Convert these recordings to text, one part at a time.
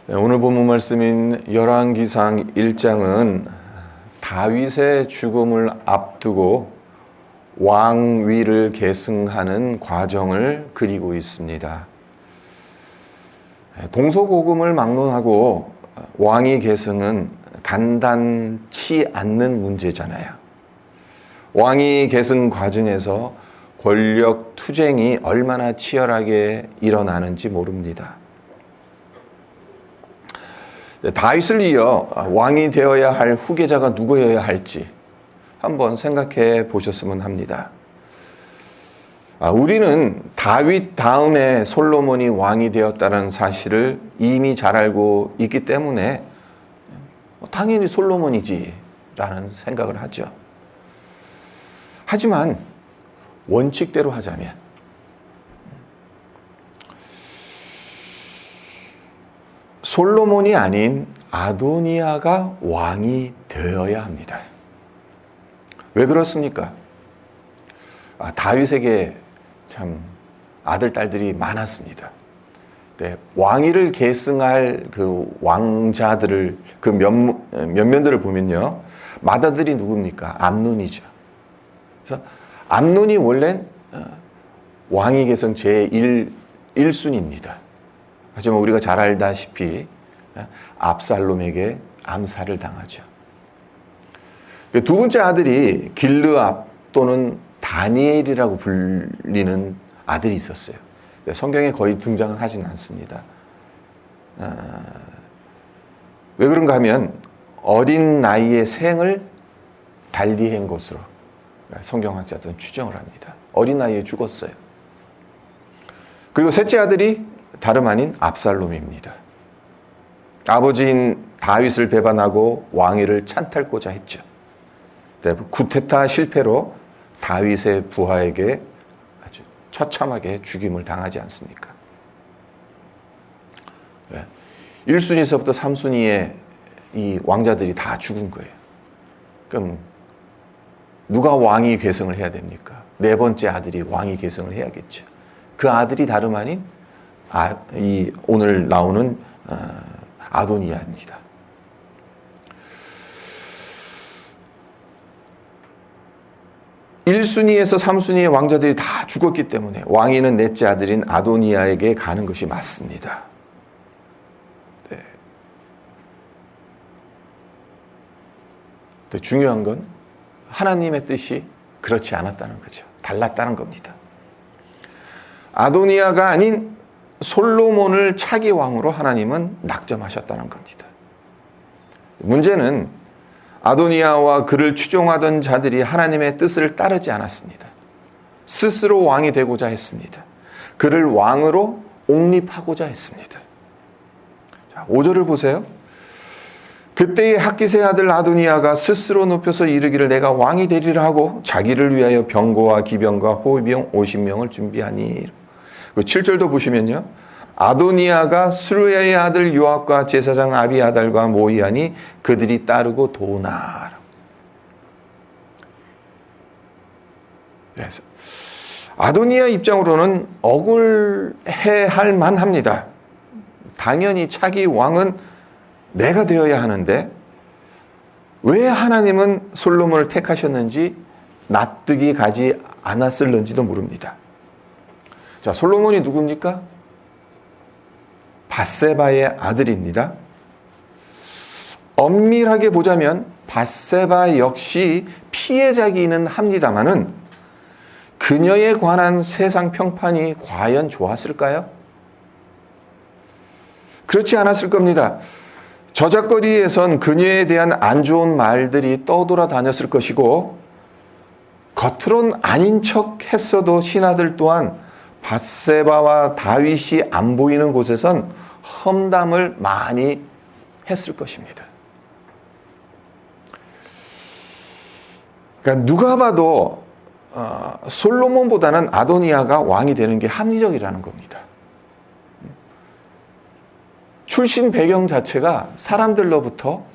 네, 오늘 본문 말씀인 열왕기상 1장은 다윗의 죽음을 앞두고 왕위를 계승하는 과정을 그리고 있습니다. 동서고금을 막론하고 왕위 계승은 간단치 않는 문제잖아요. 왕위 계승 과정에서 권력 투쟁이 얼마나 치열하게 일어나는지 모릅니다. 다윗을 이어 왕이 되어야 할 후계자가 누구여야 할지 한번 생각해 보셨으면 합니다. 우리는 다윗 다음에 솔로몬이 왕이 되었다는 사실을 이미 잘 알고 있기 때문에 당연히 솔로몬이지라는 생각을 하죠. 하지만 원칙대로 하자면 솔로몬이 아닌 아도니아가 왕이 되어야 합니다. 왜 그렇습니까? 다윗에게 참 아들, 딸들이 많았습니다. 네, 왕위를 계승할 그 왕자들을, 그 면면들을 보면요. 맏아들이 누굽니까? 암논이죠. 그래서 암논이 원래 왕위 계승 제1순위입니다. 하지만 우리가 잘 알다시피 압살롬에게 암살을 당하죠. 두 번째 아들이 길르압 또는 다니엘이라고 불리는 아들이 있었어요. 성경에 거의 등장은 하진 않습니다. 왜 그런가 하면 어린 나이에 생을 달리한 것으로 성경학자들은 추정을 합니다. 어린 나이에 죽었어요. 그리고 셋째 아들이 다름 아닌 압살롬입니다. 아버지인 다윗을 배반하고 왕위를 찬탈고자 했죠. 쿠데타 실패로 다윗의 부하에게 아주 처참하게 죽임을 당하지 않습니까? 1순위에서부터 3순위의 이 왕자들이 다 죽은 거예요. 그럼 누가 왕위 계승을 해야 됩니까? 네 번째 아들이 왕위 계승을 해야겠죠. 그 아들이 다름 아닌 이 오늘 나오는 아도니아입니다. (1순위에서) (3순위의) 왕자들이 다 죽었기 때문에 왕위는 넷째 아들인 아도니아에게 가는 것이 맞습니다. 네. 또 중요한 건 하나님의 뜻이 그렇지 않았다는 거죠. 달랐다는 겁니다. 아도니아가 아닌 솔로몬을 차기 왕으로 하나님은 낙점하셨다는 겁니다. 문제는 아도니아와 그를 추종하던 자들이 하나님의 뜻을 따르지 않았습니다. 스스로 왕이 되고자 했습니다. 그를 왕으로 옹립하고자 했습니다. 자, 5절을 보세요. 그때의 학깃의 아들 아도니아가 스스로 높여서 이르기를 내가 왕이 되리라 하고 자기를 위하여 병거와 기병과 호위병 50명을 준비하니. 7절도 보시면요. 아도니아가 스루야의 아들 요압과 제사장 아비아달과 모이하니 그들이 따르고 도나. 그래서 아도니아 입장으로는 억울해할 만합니다. 당연히 차기 왕은 내가 되어야 하는데 왜 하나님은 솔로몬을 택하셨는지 납득이 가지 않았을는지도 모릅니다. 자, 솔로몬이 누굽니까? 밧세바의 아들입니다. 엄밀하게 보자면 밧세바 역시 피해자기는 합니다마는 그녀에 관한 세상 평판이 과연 좋았을까요? 그렇지 않았을 겁니다. 저작거리에선 그녀에 대한 안 좋은 말들이 떠돌아다녔을 것이고 겉으론 아닌 척 했어도 신하들 또한 밧세바와 다윗이 안 보이는 곳에선 험담을 많이 했을 것입니다. 그러니까 누가 봐도 솔로몬보다는 아도니아가 왕이 되는 게 합리적이라는 겁니다. 출신 배경 자체가 사람들로부터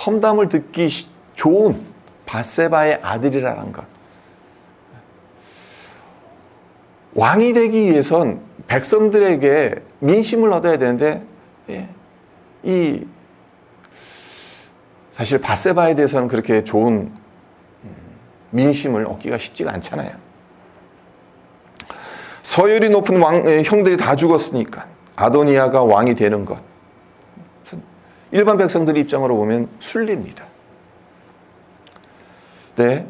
험담을 듣기 좋은 밧세바의 아들이라는 것. 왕이 되기 위해선 백성들에게 민심을 얻어야 되는데 예. 이 사실 밧세바에 대해서는 그렇게 좋은 민심을 얻기가 쉽지가 않잖아요. 서열이 높은 형들이 다 죽었으니까 아도니아가 왕이 되는 것, 일반 백성들 입장으로 보면 순리입니다. 네.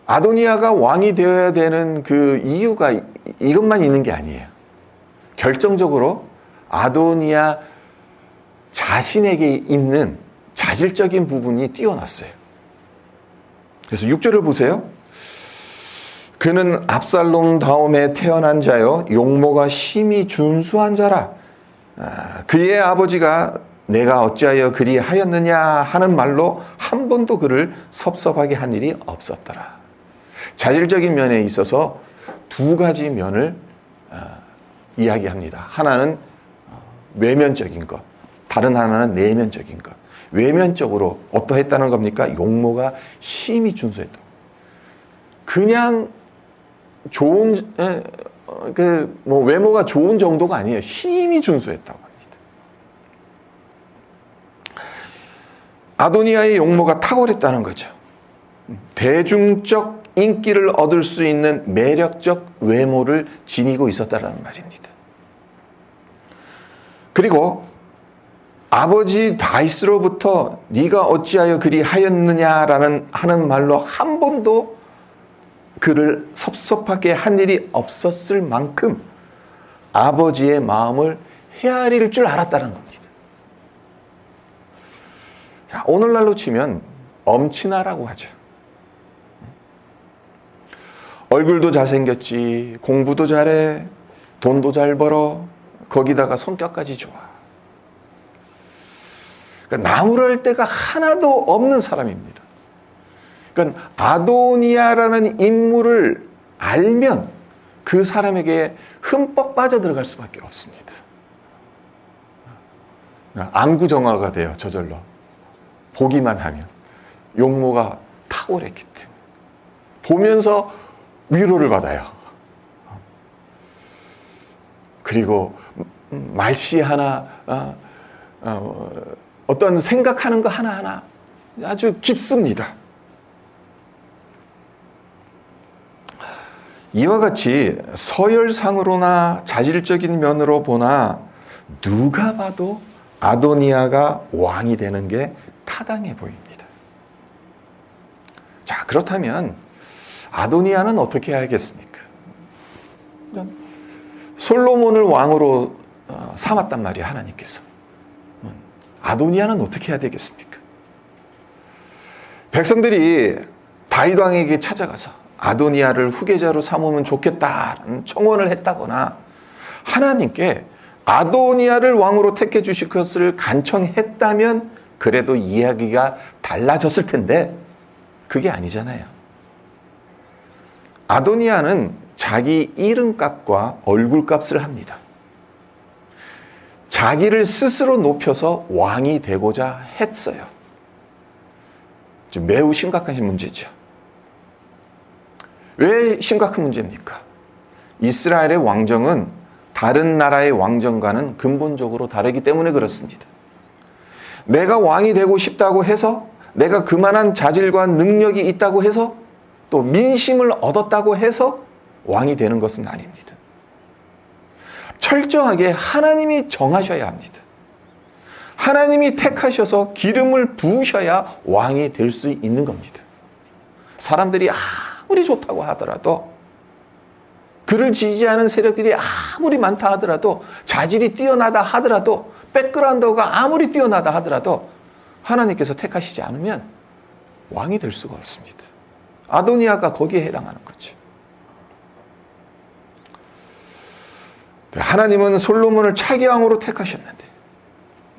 아도니아가 왕이 되어야 되는 그 이유가 이것만 있는 게 아니에요. 결정적으로 아도니아 자신에게 있는 자질적인 부분이 뛰어났어요. 그래서 6절을 보세요. 그는 압살롬 다음에 태어난 자요 용모가 심히 준수한 자라. 그의 아버지가 내가 어찌하여 그리 하였느냐 하는 말로 한 번도 그를 섭섭하게 한 일이 없었더라. 자질적인 면에 있어서 두 가지 면을 이야기합니다. 하나는 외면적인 것, 다른 하나는 내면적인 것. 외면적으로 어떠했다는 겁니까? 용모가 심히 준수했다고. 그냥 좋은 외모가 좋은 정도가 아니에요. 심히 준수했다고 합니다. 아도니아의 용모가 탁월했다는 거죠. 대중적 인기를 얻을 수 있는 매력적 외모를 지니고 있었다는 말입니다. 그리고 아버지 다윗으로부터 네가 어찌하여 그리 하였느냐라는 하는 말로 한 번도 그를 섭섭하게 한 일이 없었을 만큼 아버지의 마음을 헤아릴 줄 알았다는 겁니다. 자, 오늘날로 치면 엄친아라고 하죠. 얼굴도 잘생겼지, 공부도 잘해, 돈도 잘 벌어, 거기다가 성격까지 좋아. 그러니까 나무랄 데가 하나도 없는 사람입니다. 그러니까 아도니아라는 인물을 알면 그 사람에게 흠뻑 빠져들어갈 수밖에 없습니다. 안구정화가 돼요, 저절로. 보기만 하면. 용모가 탁월했기 때문에. 보면서 위로를 받아요. 그리고 말씨 하나, 어떤 생각하는 거 하나하나 아주 깊습니다. 이와 같이 서열상으로나 자질적인 면으로 보나 누가 봐도 아도니아가 왕이 되는 게 타당해 보입니다. 자, 그렇다면 아도니아는 어떻게 해야겠습니까? 솔로몬을 왕으로 삼았단 말이에요, 하나님께서. 아도니아는 어떻게 해야 되겠습니까? 백성들이 다윗 왕에게 찾아가서 아도니아를 후계자로 삼으면 좋겠다는 청원을 했다거나 하나님께 아도니아를 왕으로 택해 주실 것을 간청했다면 그래도 이야기가 달라졌을 텐데 그게 아니잖아요. 아도니아는 자기 이름값과 얼굴값을 합니다. 자기를 스스로 높여서 왕이 되고자 했어요. 매우 심각한 문제죠. 왜 심각한 문제입니까? 이스라엘의 왕정은 다른 나라의 왕정과는 근본적으로 다르기 때문에 그렇습니다. 내가 왕이 되고 싶다고 해서, 내가 그만한 자질과 능력이 있다고 해서, 또 민심을 얻었다고 해서 왕이 되는 것은 아닙니다. 철저하게 하나님이 정하셔야 합니다. 하나님이 택하셔서 기름을 부으셔야 왕이 될 수 있는 겁니다. 사람들이 아무리 좋다고 하더라도, 그를 지지하는 세력들이 아무리 많다 하더라도, 자질이 뛰어나다 하더라도, 백그라운드가 아무리 뛰어나다 하더라도 하나님께서 택하시지 않으면 왕이 될 수가 없습니다. 아도니아가 거기에 해당하는 거죠. 하나님은 솔로몬을 차기 왕으로 택하셨는데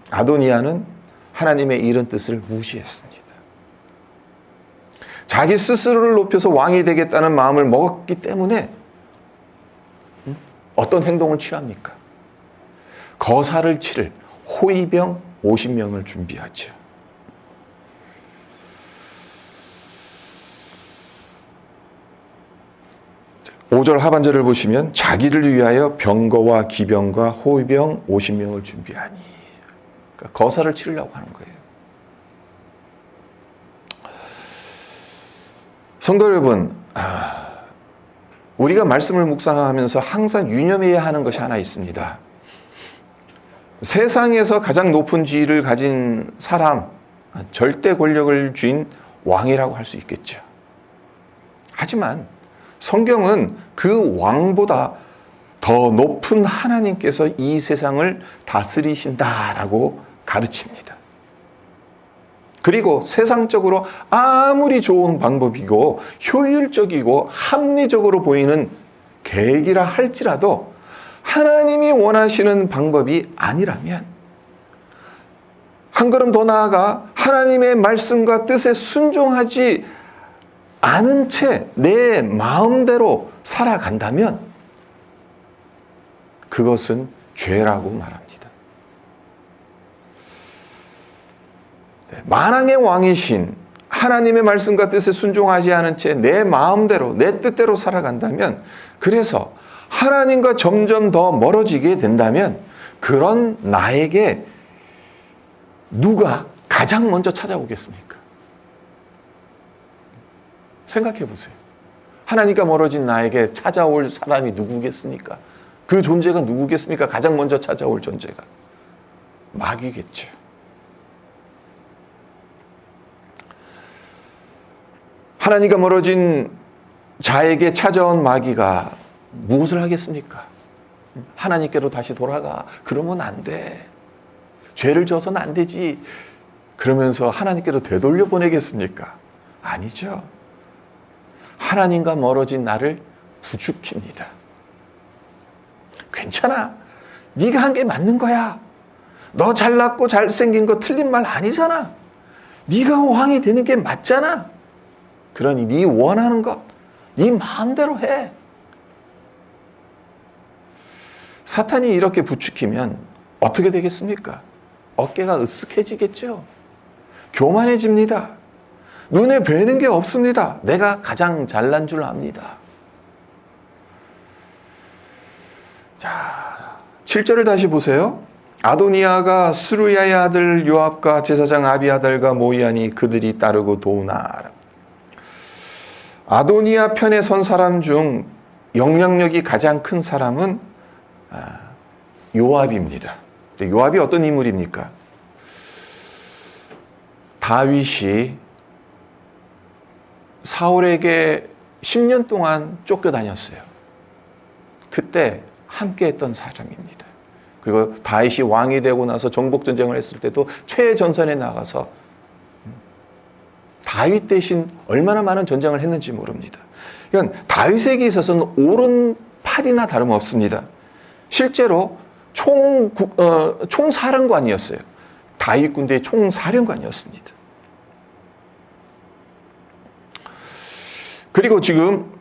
아도니아는 하나님의 이런 뜻을 무시했습니다. 자기 스스로를 높여서 왕이 되겠다는 마음을 먹었기 때문에 어떤 행동을 취합니까? 거사를 치를 호위병 50명을 준비하죠. 5절 하반절을 보시면 자기를 위하여 병거와 기병과 호위병 50명을 준비하니, 그러니까 거사를 치르려고 하는 거예요. 성도 여러분, 우리가 말씀을 묵상하면서 항상 유념해야 하는 것이 하나 있습니다. 세상에서 가장 높은 지위를 가진 사람, 절대 권력을 쥔 왕이라고 할 수 있겠죠. 하지만 성경은 그 왕보다 더 높은 하나님께서 이 세상을 다스리신다라고 가르칩니다. 그리고 세상적으로 아무리 좋은 방법이고 효율적이고 합리적으로 보이는 계획이라 할지라도 하나님이 원하시는 방법이 아니라면, 한 걸음 더 나아가 하나님의 말씀과 뜻에 순종하지 않은 채 내 마음대로 살아간다면 그것은 죄라고 말합니다. 만왕의 왕이신 하나님의 말씀과 뜻에 순종하지 않은 채 내 마음대로 내 뜻대로 살아간다면, 그래서 하나님과 점점 더 멀어지게 된다면, 그런 나에게 누가 가장 먼저 찾아오겠습니까? 생각해 보세요. 하나님과 멀어진 나에게 찾아올 사람이 누구겠습니까? 그 존재가 누구겠습니까? 가장 먼저 찾아올 존재가 마귀겠죠. 하나님과 멀어진 자에게 찾아온 마귀가 무엇을 하겠습니까? 하나님께로 다시 돌아가. 그러면 안 돼. 죄를 져서는 안 되지. 그러면서 하나님께로 되돌려 보내겠습니까? 아니죠. 하나님과 멀어진 나를 부추깁니다. 괜찮아. 네가 한 게 맞는 거야. 너 잘났고 잘생긴 거 틀린 말 아니잖아. 네가 왕이 되는 게 맞잖아. 그러니 네 원하는 것, 네 마음대로 해. 사탄이 이렇게 부추기면 어떻게 되겠습니까? 어깨가 으쓱해지겠죠. 교만해집니다. 눈에 뵈는 게 없습니다. 내가 가장 잘난 줄 압니다. 자, 7절을 다시 보세요. 아도니아가 스루야의 아들 요압과 제사장 아비아달과 모이하니 그들이 따르고 도우나. 아도니아 편에 선 사람 중 영향력이 가장 큰 사람은 요압입니다. 요압이 어떤 인물입니까? 다윗이 사울에게 10년 동안 쫓겨다녔어요. 그때 함께했던 사람입니다. 그리고 다윗이 왕이 되고 나서 정복전쟁을 했을 때도 최전선에 나가서 다윗 대신 얼마나 많은 전쟁을 했는지 모릅니다. 그러니까 다윗에게 있어서는 오른팔이나 다름없습니다. 실제로 총사령관이었어요. 다윗 군대의 총사령관이었습니다. 그리고 지금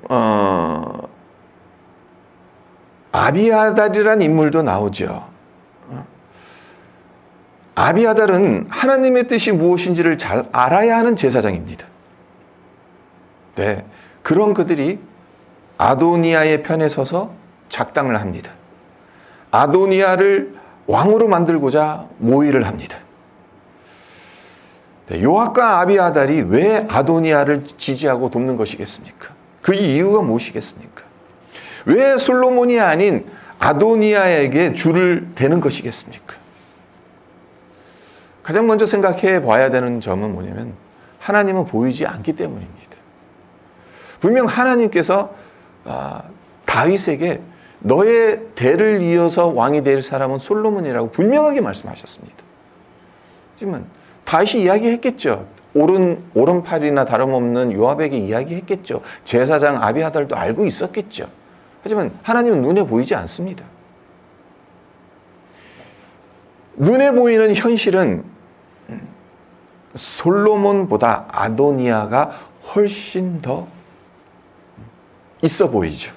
아비아달이라는 인물도 나오죠. 아비아달은 하나님의 뜻이 무엇인지를 잘 알아야 하는 제사장입니다. 네, 그런 그들이 아도니아의 편에 서서 작당을 합니다. 아도니아를 왕으로 만들고자 모의를 합니다. 네, 요압과 아비아달이 왜 아도니아를 지지하고 돕는 것이겠습니까? 그 이유가 무엇이겠습니까? 왜 솔로몬이 아닌 아도니아에게 줄을 대는 것이겠습니까? 가장 먼저 생각해 봐야 되는 점은 뭐냐면 하나님은 보이지 않기 때문입니다. 분명 하나님께서 다윗에게 너의 대를 이어서 왕이 될 사람은 솔로몬이라고 분명하게 말씀하셨습니다. 하지만 다윗이 이야기했겠죠. 오른팔이나 다름없는 요압에게 이야기했겠죠. 제사장 아비아달도 알고 있었겠죠. 하지만 하나님은 눈에 보이지 않습니다. 눈에 보이는 현실은 솔로몬보다 아도니아가 훨씬 더 있어 보이죠.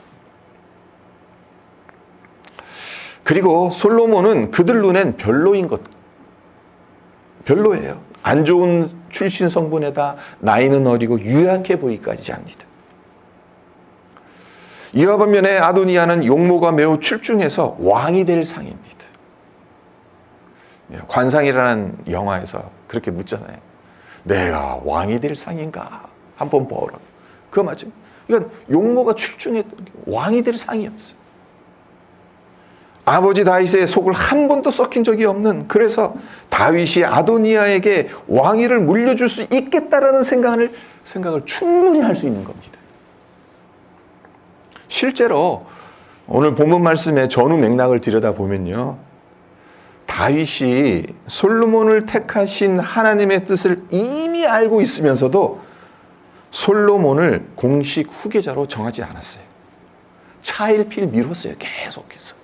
그리고 솔로몬은 그들 눈엔 별로예요. 안 좋은 출신 성분에다 나이는 어리고 유약해 보이기까지 합니다. 이와 반면에 아도니아는 용모가 매우 출중해서 왕이 될 상입니다. 관상이라는 영화에서 그렇게 묻잖아요. 내가 왕이 될 상인가? 한번 보라. 그거 맞죠? 그러니까 용모가 출중했던 게 왕이 될 상이었어요. 아버지 다윗의 속을 한 번도 썩힌 적이 없는, 그래서 다윗이 아도니아에게 왕위를 물려줄 수 있겠다라는 생각을 충분히 할 수 있는 겁니다. 실제로 오늘 본문 말씀의 전후 맥락을 들여다보면요, 다윗이 솔로몬을 택하신 하나님의 뜻을 이미 알고 있으면서도 솔로몬을 공식 후계자로 정하지 않았어요. 차일피일 미뤘어요. 계속해서.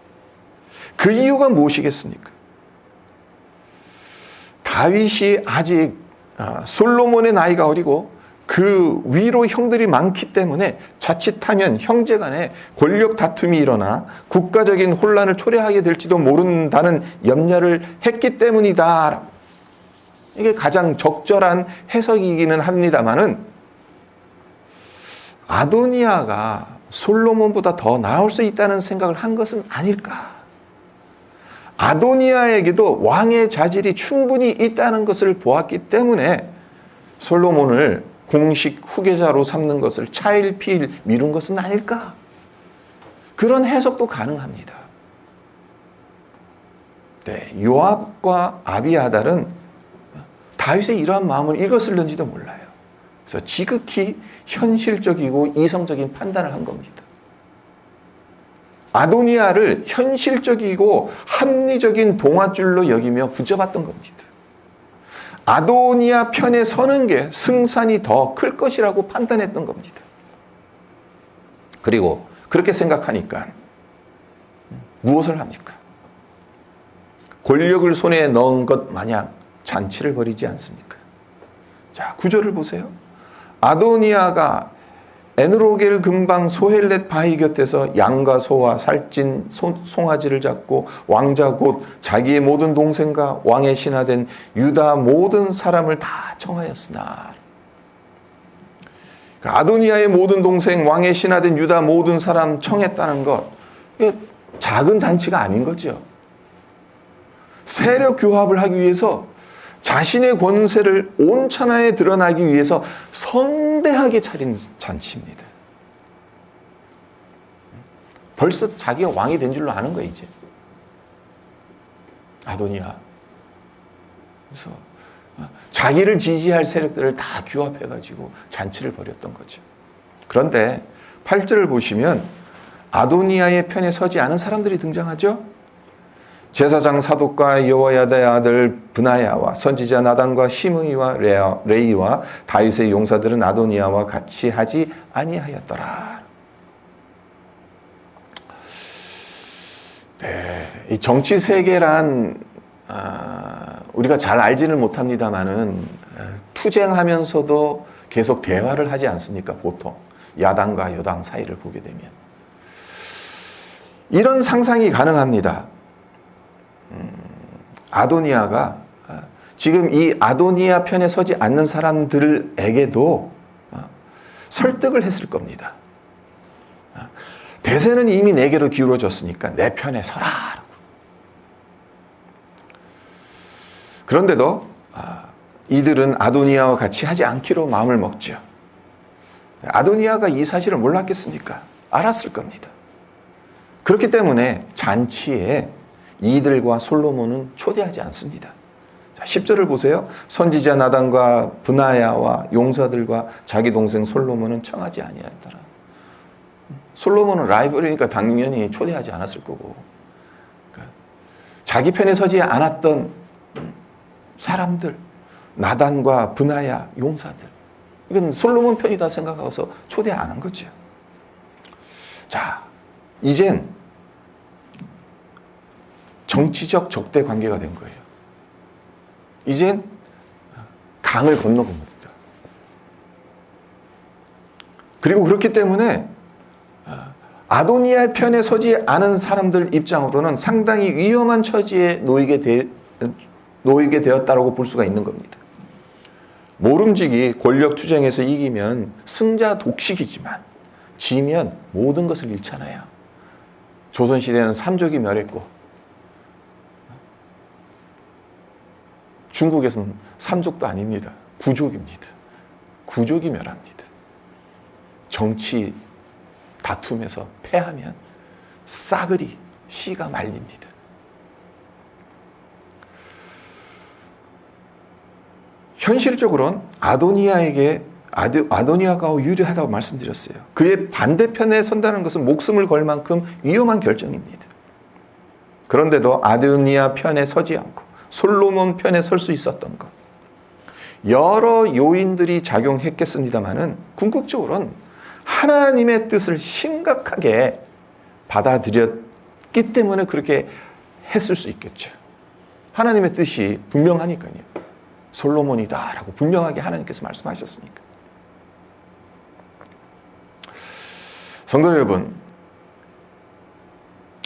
그 이유가 무엇이겠습니까? 다윗이 아직 솔로몬의 나이가 어리고 그 위로 형들이 많기 때문에 자칫하면 형제 간에 권력 다툼이 일어나 국가적인 혼란을 초래하게 될지도 모른다는 염려를 했기 때문이다. 이게 가장 적절한 해석이기는 합니다만은, 아도니아가 솔로몬보다 더 나을 수 있다는 생각을 한 것은 아닐까. 아도니아에게도 왕의 자질이 충분히 있다는 것을 보았기 때문에 솔로몬을 공식 후계자로 삼는 것을 차일피일 미룬 것은 아닐까. 그런 해석도 가능합니다. 네, 요압과 아비아달은 다윗의 이러한 마음을 읽었을는지도 몰라요. 그래서 지극히 현실적이고 이성적인 판단을 한 겁니다. 아도니아를 현실적이고 합리적인 동아줄로 여기며 붙잡았던 겁니다. 아도니아 편에 서는 게 승산이 더 클 것이라고 판단했던 겁니다. 그리고 그렇게 생각하니까 무엇을 합니까? 권력을 손에 넣은 것 마냥 잔치를 벌이지 않습니까? 자, 구절을 보세요. 아도니아가 에누로겔 근방 소헬렛 바위 곁에서 양과 소와 살찐 송아지를 잡고 왕자 곧 자기의 모든 동생과 왕의 신하된 유다 모든 사람을 다 청하였으나, 아도니아의 모든 동생, 왕의 신하된 유다 모든 사람 청했다는 것, 이게 작은 잔치가 아닌 거죠. 세력 규합을 하기 위해서, 자신의 권세를 온천하에 드러나기 위해서 성대하게 차린 잔치입니다. 벌써 자기가 왕이 된 줄로 아는 거예요, 이제. 아도니아. 그래서 자기를 지지할 세력들을 다 규합해가지고 잔치를 벌였던 거죠. 그런데 8절을 보시면 아도니아의 편에 서지 않은 사람들이 등장하죠. 제사장 사독과 여호야다의 아들 브나야와 선지자 나단과 시므이와 레이와 다윗의 용사들은 아도니아와 같이 하지 아니하였더라. 네, 이 정치 세계란 우리가 잘 알지는 못합니다만은 투쟁하면서도 계속 대화를 하지 않습니까? 보통 야당과 여당 사이를 보게 되면 이런 상상이 가능합니다. 아도니아가 지금 이 아도니아 편에 서지 않는 사람들에게도 설득을 했을 겁니다. 대세는 이미 내게로 기울어졌으니까 내 편에 서라. 그런데도 이들은 아도니아와 같이 하지 않기로 마음을 먹죠. 아도니아가 이 사실을 몰랐겠습니까? 알았을 겁니다. 그렇기 때문에 잔치에 이들과 솔로몬은 초대하지 않습니다. 자, 10절을 보세요. 선지자 나단과 브나야와 용사들과 자기 동생 솔로몬은 청하지 아니하였더라. 솔로몬은 라이벌이니까 당연히 초대하지 않았을 거고, 그러니까 자기 편에 서지 않았던 사람들, 나단과 브나야, 용사들, 이건 솔로몬 편이다 생각하고서 초대 안 한 거죠. 자, 이젠 정치적 적대 관계가 된 거예요. 이젠 강을 건너본 겁니다. 그리고 그렇기 때문에 아도니아 편에 서지 않은 사람들 입장으로는 상당히 위험한 처지에 놓이게 되었다고 볼 수가 있는 겁니다. 모름지기 권력 투쟁에서 이기면 승자 독식이지만 지면 모든 것을 잃잖아요. 조선시대는 삼족이 멸했고 중국에서는 삼족도 아닙니다. 구족입니다. 구족이 멸합니다. 정치 다툼에서 패하면 싸그리 씨가 말립니다. 현실적으로는 아도니아가 유리하다고 말씀드렸어요. 그의 반대편에 선다는 것은 목숨을 걸 만큼 위험한 결정입니다. 그런데도 아도니아 편에 서지 않고 솔로몬 편에 설 수 있었던 것. 여러 요인들이 작용했겠습니다마는 궁극적으로는 하나님의 뜻을 심각하게 받아들였기 때문에 그렇게 했을 수 있겠죠. 하나님의 뜻이 분명하니까요. 솔로몬이다라고 분명하게 하나님께서 말씀하셨으니까. 성도 여러분,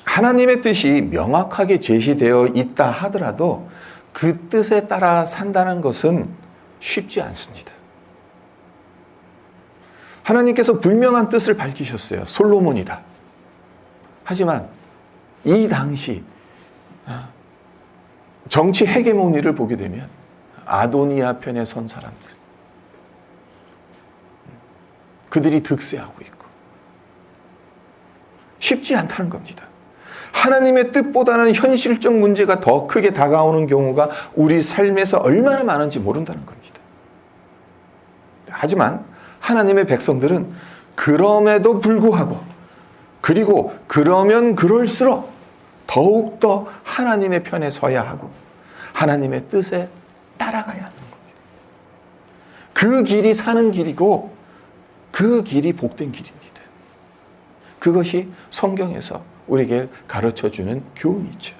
하나님의 뜻이 명확하게 제시되어 있다 하더라도 그 뜻에 따라 산다는 것은 쉽지 않습니다. 하나님께서 분명한 뜻을 밝히셨어요. 솔로몬이다. 하지만 이 당시 정치 헤게모니를 보게 되면 아도니아 편에 선 사람들, 그들이 득세하고 있고 쉽지 않다는 겁니다. 하나님의 뜻보다는 현실적 문제가 더 크게 다가오는 경우가 우리 삶에서 얼마나 많은지 모른다는 겁니다. 하지만 하나님의 백성들은 그럼에도 불구하고, 그리고 그러면 그럴수록 더욱더 하나님의 편에 서야 하고 하나님의 뜻에 따라가야 하는 겁니다. 그 길이 사는 길이고 그 길이 복된 길입니다. 그것이 성경에서 우리에게 가르쳐주는 교훈이죠.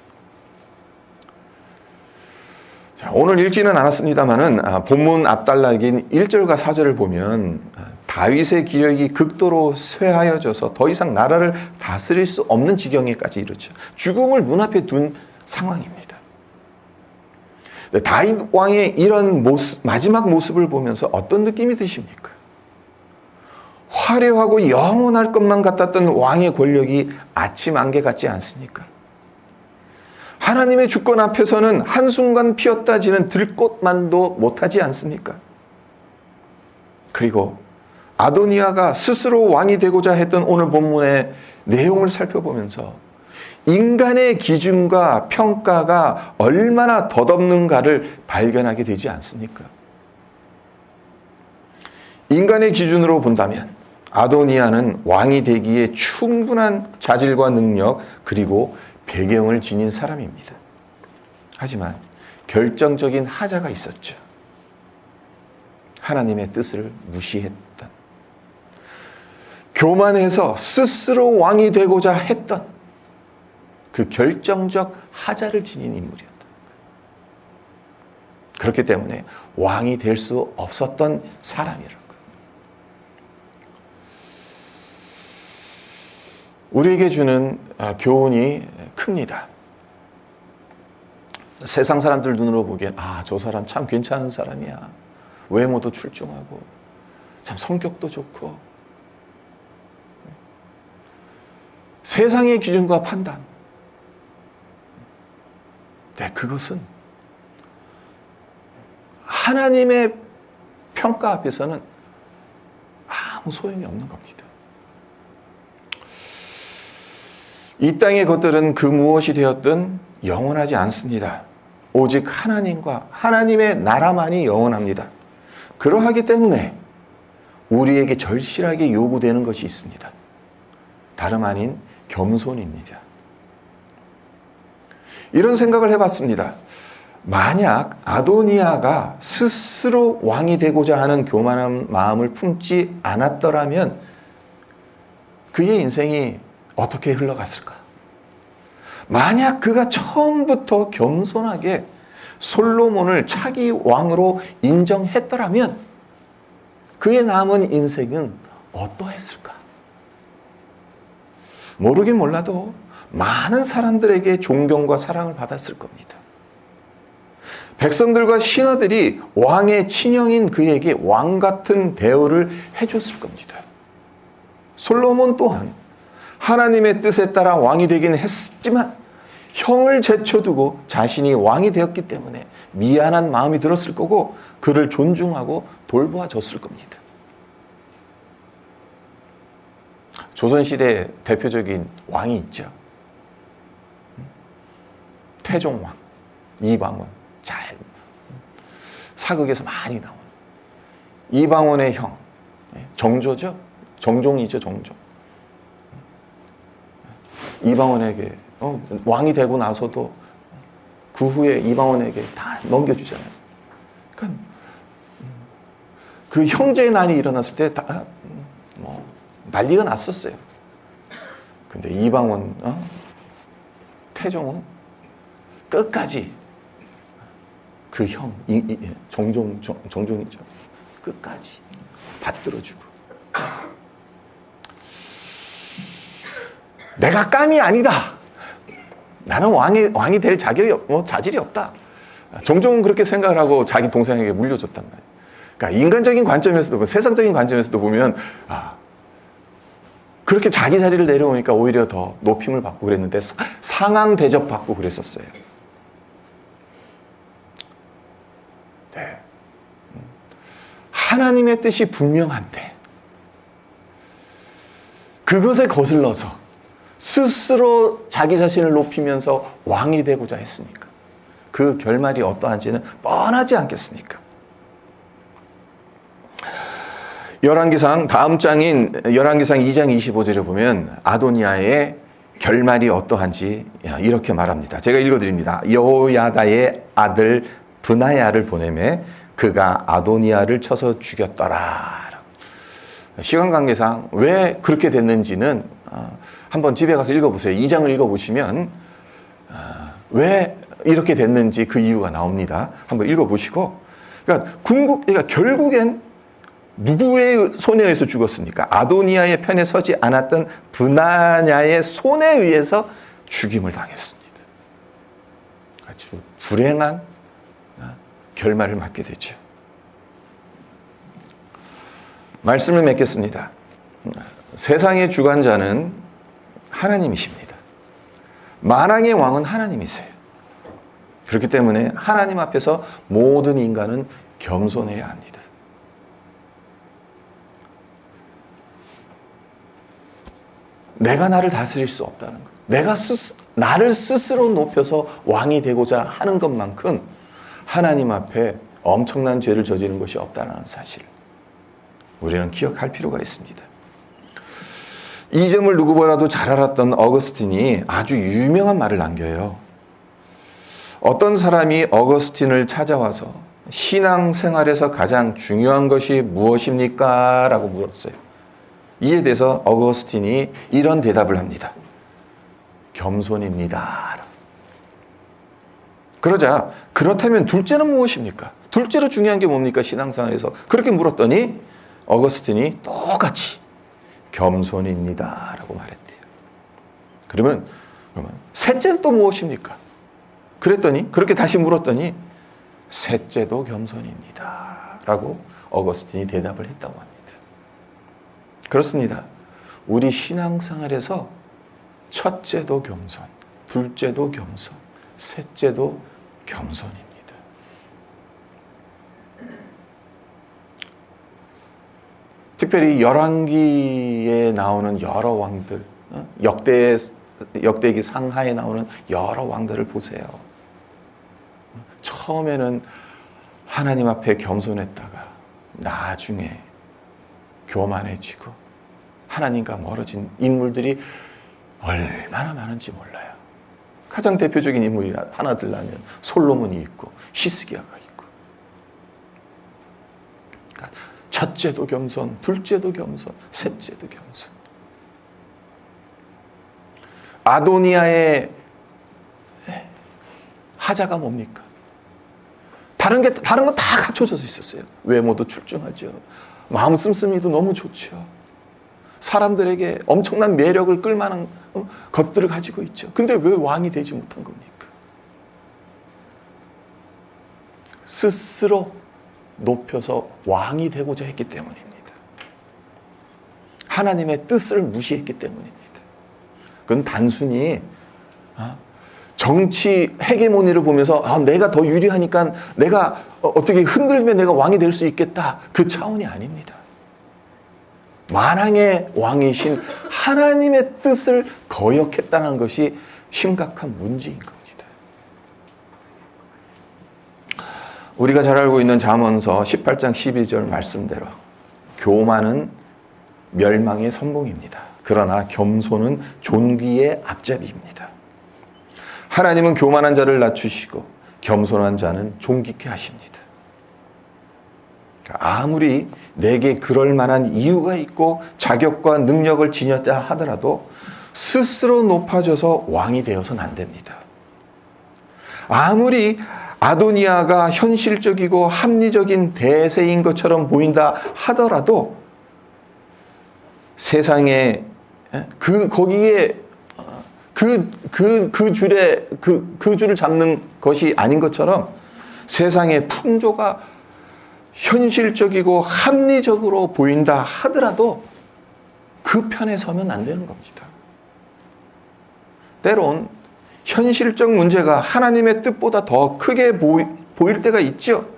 자, 오늘 읽지는 않았습니다만은 본문 앞단락인 1절과 4절을 보면 다윗의 기력이 극도로 쇠하여져서 더 이상 나라를 다스릴 수 없는 지경에까지 이르죠. 죽음을 눈앞에 둔 상황입니다. 다윗 왕의 이런 모습, 마지막 모습을 보면서 어떤 느낌이 드십니까? 화려하고 영원할 것만 같았던 왕의 권력이 아침 안개 같지 않습니까? 하나님의 주권 앞에서는 한순간 피었다지는 들꽃만도 못하지 않습니까? 그리고 아도니아가 스스로 왕이 되고자 했던 오늘 본문의 내용을 살펴보면서 인간의 기준과 평가가 얼마나 덧없는가를 발견하게 되지 않습니까? 인간의 기준으로 본다면 아도니아는 왕이 되기에 충분한 자질과 능력 그리고 배경을 지닌 사람입니다. 하지만 결정적인 하자가 있었죠. 하나님의 뜻을 무시했던, 교만해서 스스로 왕이 되고자 했던 그 결정적 하자를 지닌 인물이었던 거예요. 그렇기 때문에 왕이 될 수 없었던 사람이라는 거예요. 우리에게 주는 교훈이 큽니다. 세상 사람들 눈으로 보기엔 저 사람 참 괜찮은 사람이야. 외모도 출중하고 참 성격도 좋고. 세상의 기준과 판단. 네, 그것은 하나님의 평가 앞에서는 아무 소용이 없는 겁니다. 이 땅의 것들은 그 무엇이 되었든 영원하지 않습니다. 오직 하나님과 하나님의 나라만이 영원합니다. 그러하기 때문에 우리에게 절실하게 요구되는 것이 있습니다. 다름 아닌 겸손입니다. 이런 생각을 해봤습니다. 만약 아도니아가 스스로 왕이 되고자 하는 교만한 마음을 품지 않았더라면 그의 인생이 어떻게 흘러갔을까? 만약 그가 처음부터 겸손하게 솔로몬을 차기 왕으로 인정했더라면 그의 남은 인생은 어떠했을까? 모르긴 몰라도 많은 사람들에게 존경과 사랑을 받았을 겁니다. 백성들과 신하들이 왕의 친형인 그에게 왕 같은 대우를 해줬을 겁니다. 솔로몬 또한 하나님의 뜻에 따라 왕이 되기는 했지만 형을 제쳐두고 자신이 왕이 되었기 때문에 미안한 마음이 들었을 거고 그를 존중하고 돌보아 줬을 겁니다. 조선시대 대표적인 왕이 있죠. 태종왕, 이방원. 잘 사극에서 많이 나오는 이방원의 형, 정조죠. 정종이죠, 정종. 이방원에게 왕이 되고 나서도 그 후에 이방원에게 다 넘겨주잖아요. 그러니까 그 형제의 난이 일어났을 때 다 난리가 났었어요. 근데 이방원, 태종은 끝까지 그 형, 정종이죠. 끝까지 받들어주고. 내가 깜이 아니다. 나는 왕이 될 자질이 없다. 정종은 그렇게 생각을 하고 자기 동생에게 물려줬단 말이에요. 그러니까 인간적인 관점에서도, 세상적인 관점에서도 보면, 그렇게 자기 자리를 내려오니까 오히려 더 높임을 받고 그랬는데, 상황 대접받고 그랬었어요. 네. 하나님의 뜻이 분명한데, 그것에 거슬러서 스스로 자기 자신을 높이면서 왕이 되고자 했으니까 그 결말이 어떠한지는 뻔하지 않겠습니까? 열왕기상 다음 장인 열왕기상 2장 25절에 보면 아도니아의 결말이 어떠한지 이렇게 말합니다. 제가 읽어드립니다. 여호야다의 아들 브나야를 보내매 그가 아도니아를 쳐서 죽였더라. 시간 관계상 왜 그렇게 됐는지는 한번 집에 가서 읽어보세요. 2장을 읽어보시면 왜 이렇게 됐는지 그 이유가 나옵니다. 한번 읽어보시고, 그러니까 결국엔 누구의 손에 의해서 죽었습니까? 아도니아의 편에 서지 않았던 브나야의 손에 의해서 죽임을 당했습니다. 아주 불행한 결말을 맞게 되죠. 말씀을 맺겠습니다. 세상의 주관자는 하나님이십니다. 만왕의 왕은 하나님이세요. 그렇기 때문에 하나님 앞에서 모든 인간은 겸손해야 합니다. 내가 나를 다스릴 수 없다는 것. 나를 스스로 높여서 왕이 되고자 하는 것만큼 하나님 앞에 엄청난 죄를 저지른 것이 없다는 사실을 우리는 기억할 필요가 있습니다. 이 점을 누구보다도 잘 알았던 어거스틴이 아주 유명한 말을 남겨요. 어떤 사람이 어거스틴을 찾아와서 신앙생활에서 가장 중요한 것이 무엇입니까? 라고 물었어요. 이에 대해서 어거스틴이 이런 대답을 합니다. 겸손입니다. 그러자 그렇다면 둘째는 무엇입니까? 둘째로 중요한 게 뭡니까? 신앙생활에서. 그렇게 물었더니 어거스틴이 똑같이 겸손입니다 라고 말했대요. 그러면 셋째는 또 무엇입니까? 그렇게 다시 물었더니 셋째도 겸손입니다 라고 어거스틴이 대답을 했다고 합니다. 그렇습니다. 우리 신앙생활에서 첫째도 겸손, 둘째도 겸손, 셋째도 겸손입니다. 특별히 열왕기에 나오는 여러 왕들, 역대기 상하에 나오는 여러 왕들을 보세요. 처음에는 하나님 앞에 겸손했다가 나중에 교만해지고 하나님과 멀어진 인물들이 얼마나 많은지 몰라요. 가장 대표적인 인물이 하나 들라면 솔로몬이 있고 히스기야가 있고. 그러니까 첫째도 겸손, 둘째도 겸손, 셋째도 겸손. 아도니아의 하자가 뭡니까? 다른 건 다 갖춰져 있었어요. 외모도 출중하죠. 마음 씀씀이도 너무 좋죠. 사람들에게 엄청난 매력을 끌만한 것들을 가지고 있죠. 근데 왜 왕이 되지 못한 겁니까? 스스로 높여서 왕이 되고자 했기 때문입니다. 하나님의 뜻을 무시했기 때문입니다. 그건 단순히 정치 헤게모니를 보면서 내가 더 유리하니까 내가 어떻게 흔들면 내가 왕이 될 수 있겠다. 그 차원이 아닙니다. 만왕의 왕이신 하나님의 뜻을 거역했다는 것이 심각한 문제인 겁니다. 우리가 잘 알고 있는 잠언서 18장 12절 말씀대로 교만은 멸망의 선봉입니다. 그러나 겸손은 존귀의 앞잡이입니다. 하나님은 교만한 자를 낮추시고 겸손한 자는 존귀케 하십니다. 아무리 내게 그럴 만한 이유가 있고 자격과 능력을 지녔다 하더라도 스스로 높아져서 왕이 되어서는 안 됩니다. 아무리 아도니아가 현실적이고 합리적인 대세인 것처럼 보인다 하더라도 세상에 거기에 그 줄을 잡는 것이 아닌 것처럼 세상의 풍조가 현실적이고 합리적으로 보인다 하더라도 그 편에 서면 안 되는 겁니다. 때론 현실적 문제가 하나님의 뜻보다 더 크게 보일 때가 있죠.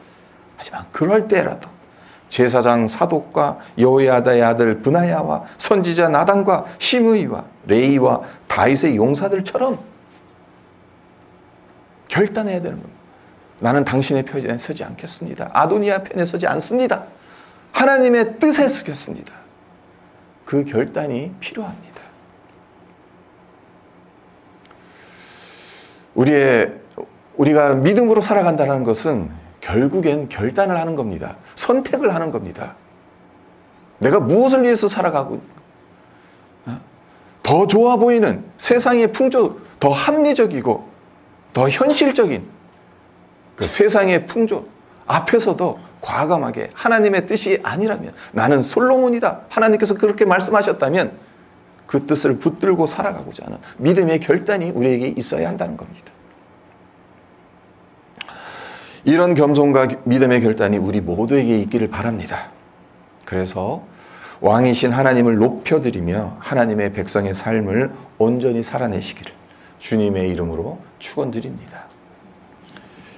하지만 그럴 때라도 제사장 사독과 여호야다의 아들 브나야와 선지자 나단과 시므이와 레이와 다윗의 용사들처럼 결단해야 되는 겁니다. 나는 당신의 편에 서지 않겠습니다. 아도니아 편에 서지 않습니다. 하나님의 뜻에 서겠습니다. 그 결단이 필요합니다. 우리가 믿음으로 살아간다는 것은 결국엔 결단을 하는 겁니다. 선택을 하는 겁니다. 내가 무엇을 위해서 살아가고 더 좋아 보이는 세상의 풍조, 더 합리적이고 더 현실적인 그 세상의 풍조 앞에서도 과감하게 하나님의 뜻이 아니라면 나는 솔로몬이다. 하나님께서 그렇게 말씀하셨다면 그 뜻을 붙들고 살아가고자 하는 믿음의 결단이 우리에게 있어야 한다는 겁니다. 이런 겸손과 믿음의 결단이 우리 모두에게 있기를 바랍니다. 그래서 왕이신 하나님을 높여드리며 하나님의 백성의 삶을 온전히 살아내시기를 주님의 이름으로 축원드립니다.